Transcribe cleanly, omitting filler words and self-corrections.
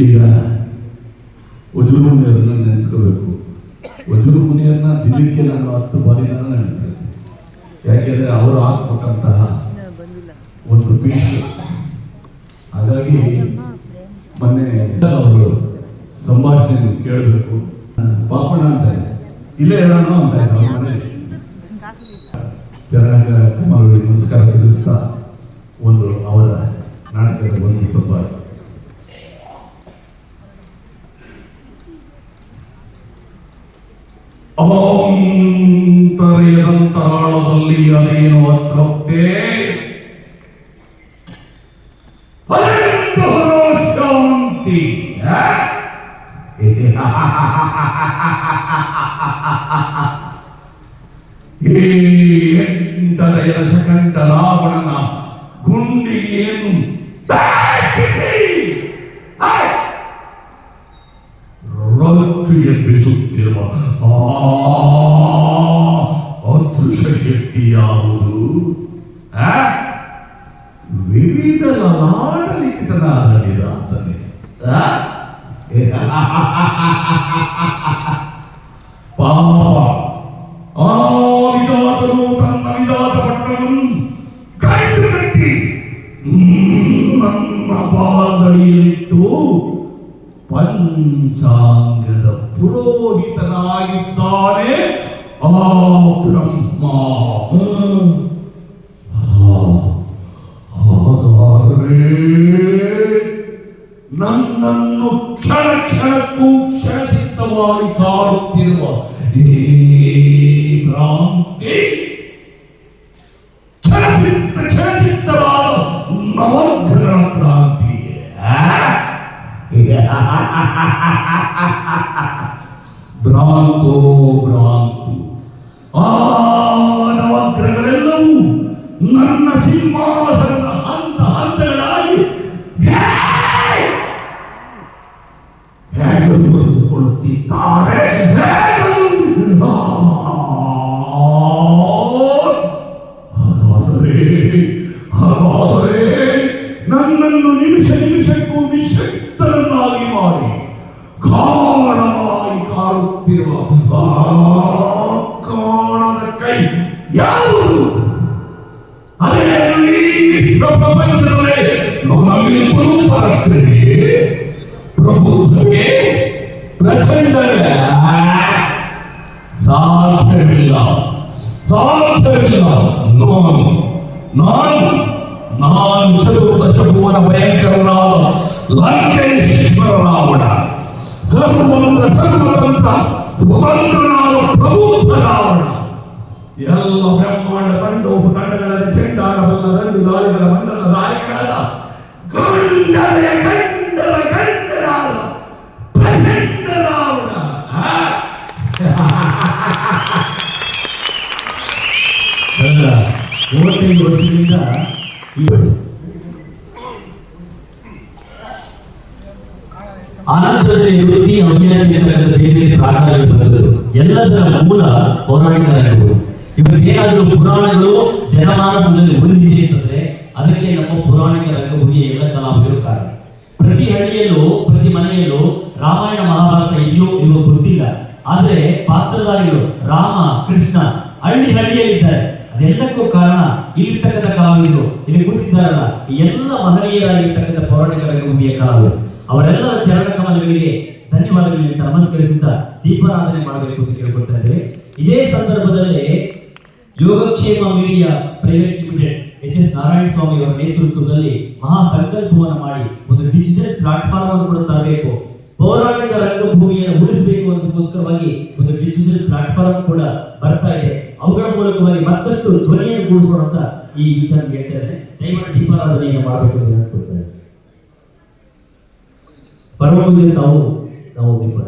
ಈಗ ವಜೂರು ಮುನಿಯರನ್ನ ನೆನೆಸ್ಕೋಬೇಕು. ವಜೂರು ಮುನಿಯರನ್ನ ದಿನಕ್ಕೆ ನಾನು 10 ಬಾರಿ ನಾನು ನೆನೆಸ್ತೀನಿ. ಯಾಕೆಂದರೆ ಅವರು ಹಾಕ್ಬೇಕಂತಹ ಒಂದು ಪೀಠ. ಹಾಗಾಗಿ ಮೊನ್ನೆ ಅವರು ಸಂಭಾಷಣೆ ಕೇಳಬೇಕು. ಪಾಪಣ ಅಂತ ಇಲ್ಲೇ ಹೇಳೋಣ ಅಂತ ಮನೆ ಚರಣಕ ಕುಮಾರರಿಗೆ ನಮಸ್ಕಾರ ತಿಳಿಸ್ತಾ ಒಂದು ಅವರ ನಾಟಕದ ಒಂದು ಸಂಭಾಷಣೆ. ಅವಾಂತರ್ಯದಂತರಾಳದಲ್ಲಿ ಅದೇನು ಅತೃಪ್ತೆ ಶಾಂತಿ. ಎಂಟನೆಯ ಸೆಕೆಂಡ್ ರಾವಣನ ಗುಂಡಿಗೆಯನ್ನು ರೊಚ್ಚು ಎಬ್ಬಿಸುತ್ತಿರುವ ಅದೃಶ್ಯ ಶಕ್ತಿ ಯಾವುದು? ವಿವಿಧ ಲಲಾಟಲಿಖಿತನಾದ ನಿಧಾನನೆ. ಪಾಪ ಆ ವಿಧಾತನು ತನ್ನ ವಿಧಾತ ಪಟ್ಟಣವನ್ನು ಕಟ್ಟು ಕಟ್ಟಿ ನನ್ನ ಪಾದಳಿಯಲ್ಲಿಟ್ಟು ಪಂಚಾಂಗದ ಪುರೋಹಿತನಾಗಿದ್ದಾನೆ ಆ ಬ್ರಹ್ಮ. ಹಾಗಾದರೆ ನನ್ನನ್ನು ಕ್ಷಣ ಕ್ಷಣಕ್ಕೂ ಕ್ಷಣಚಿತ್ತವಾಗಿ ಕಾಡುತ್ತಿರುವ ಈ ಭ್ರಾಂತಿ ಕ್ಷಣಚಿತ್ತವಾದ ನವಗ್ರಹ ಕ್ರಾಂತಿಯೇ. ಭ್ರಾಂತೋ ಭ್ರಾಂತು. ಆ ನವಗ್ರಹಗಳೆಲ್ಲವೂ ನನ್ನ ಸಿಂಹಾಸನದ ಹಂತ ಹಂತಗಳಾಗಿ ಬಳಸಿಕೊಳ್ಳುತ್ತಿದ್ದಾರೆ. ಹಾಗಾದರೆ ನನ್ನನ್ನು ನಿಮಿಷ ನಿಮಿಷಕ್ಕೂ ನಿಶಕ್ತರನ್ನಾಗಿ ಮಾಡಿ ಕಾರಣವಾಗಿ ಕಾಡುತ್ತಿರುವ ಕಾರಣದ ಕೈ ಯಾವುದು? ಅದೇ ಪ್ರಪಂಚದಲ್ಲೇ ನಮಗೆ ಪ್ರಭುತ್ವಕ್ಕೆ ಪ್ರಚಂಡವೇ ಸಾಧ್ಯವಿಲ್ಲ, ಸಾಧ್ಯವಿಲ್ಲ. ನಾನು ಚತುರ್ದಶ ಭುವನ ಭಯಂಕರನಾದ ಲಂಕೇಶ್ವರ ರಾವಣ, ಸರ್ವತಂತ್ರ ಸ್ವತಂತ್ರನಾದ ಪ್ರಬುದ್ಧ ರಾವಣ, ಎಲ್ಲ ಬ್ರಹ್ಮಾಂಡ ತಂಡೋಪತಂಡಗಳಲ್ಲಿ ಚೆಂಡಾಡಬಲ್ಲ ದಂಡು ದಾಳಿಗಳ ಮಂಡಲ ನಾಯಕರಾದ ಗಂಡರ ಪ್ರಚಂಡ ರಾವಣ. ಕಳೆದ 35 ವರ್ಷದಿಂದ ಅನಂತರದಲ್ಲಿ ನಿವೃತ್ತಿ ಅಭ್ಯಾಸ ಬೇರೆ ಬೇರೆ ಪ್ರಾಕಾರಗಳು ಬಂದದ್ದು. ಎಲ್ಲದರ ಮೂಲ ಪೌರಾಣಿಕ ರಂಗಗಳು. ಇವತ್ತೇನಾದರೂ ಪುರಾಣಗಳು ಜನಮಾನಸದಲ್ಲಿ ಉಳಿದಿದೆ ಅಂತಂದ್ರೆ ಅದಕ್ಕೆ ನಮ್ಮ ಪೌರಾಣಿಕ ರಂಗಭೂಮಿಯ ಎಲ್ಲ ಕಲಾವಿದರು ಕಾರಣ. ಪ್ರತಿ ಹಳ್ಳಿಯಲ್ಲೂ ಪ್ರತಿ ಮನೆಯಲ್ಲೂ ರಾಮಾಯಣ ಮಹಾಭಾರತ ಇದೆಯೋ ಇಲ್ಲೋ ಗೊತ್ತಿಲ್ಲ, ಆದ್ರೆ ಪಾತ್ರಧಾರಿಗಳು ರಾಮ ಕೃಷ್ಣ ಹಳ್ಳಿಯಲ್ಲಿದ್ದಾರೆ. ಅದೆಲ್ಲಕ್ಕೂ ಕಾರಣ ಇಲ್ಲಿರ್ತಕ್ಕಂಥ ಕಲಾವಿದರು, ಇಲ್ಲಿ ಕುಳಿತಿದ್ದಾರಲ್ಲ ಎಲ್ಲ ಮಹನೀಯರಾಗಿರ್ತಕ್ಕಂಥ ಪೌರಾಣಿಕ ರಂಗಭೂಮಿಯ ಕಲಾವಿದರು. ಅವರೆಲ್ಲರ ಚರಣ ಕಮಲಗಳಿಗೆ ಧನ್ಯವಾದಗಳನ್ನು ನಮಸ್ಕರಿಸುತ್ತಾ ದೀಪಾರಾಧನೆ ಮಾಡಬೇಕು ಅಂತ ಕೇಳ್ಕೊಳ್ತಾ ಇದ್ದೇವೆ. ಇದೇ ಸಂದರ್ಭದಲ್ಲಿ Yogakshema media private limited HS Narayana Swamy ಅವರ ನೇತೃತ್ವದಲ್ಲಿ ಮಹಾ ಸಂಕಲ್ಪವನ್ನು ಮಾಡಿ ಒಂದು ಡಿಜಿಟಲ್ ಪ್ಲಾಟ್ಫಾರ್ಮ್ ಅನ್ನು ಕೂಡ ತರಬೇಕು, ಪೌರಾಣಿಕ ರಂಗಭೂಮಿಯನ್ನು ಉಳಿಸಬೇಕು ಅನ್ನೋದಕ್ಕೋಸ್ಕರವಾಗಿ ಒಂದು ಡಿಜಿಟಲ್ ಪ್ಲಾಟ್ಫಾರ್ಮ್ ಕೂಡ ಬರ್ತಾ ಇದೆ. ಅವುಗಳ ಮೂಲಕವಾಗಿ ಮತ್ತಷ್ಟು ಧ್ವನಿಯನ್ನು ಕೂಡಿಸೋಣ ಅಂತ ಈ ವಿಚಾರ ಹೇಳ್ತಾ ಇದ್ದೇನೆ. ದಯಮಾಡಿ ದೀಪಾರಾಧನೆಯನ್ನು ಮಾಡಬೇಕು ಅಂತ ಅನಿಸ್ಕೊಳ್ತಾರೆ. ಪರಮ ಪೂಜೆ ತಾವು ದೀಪ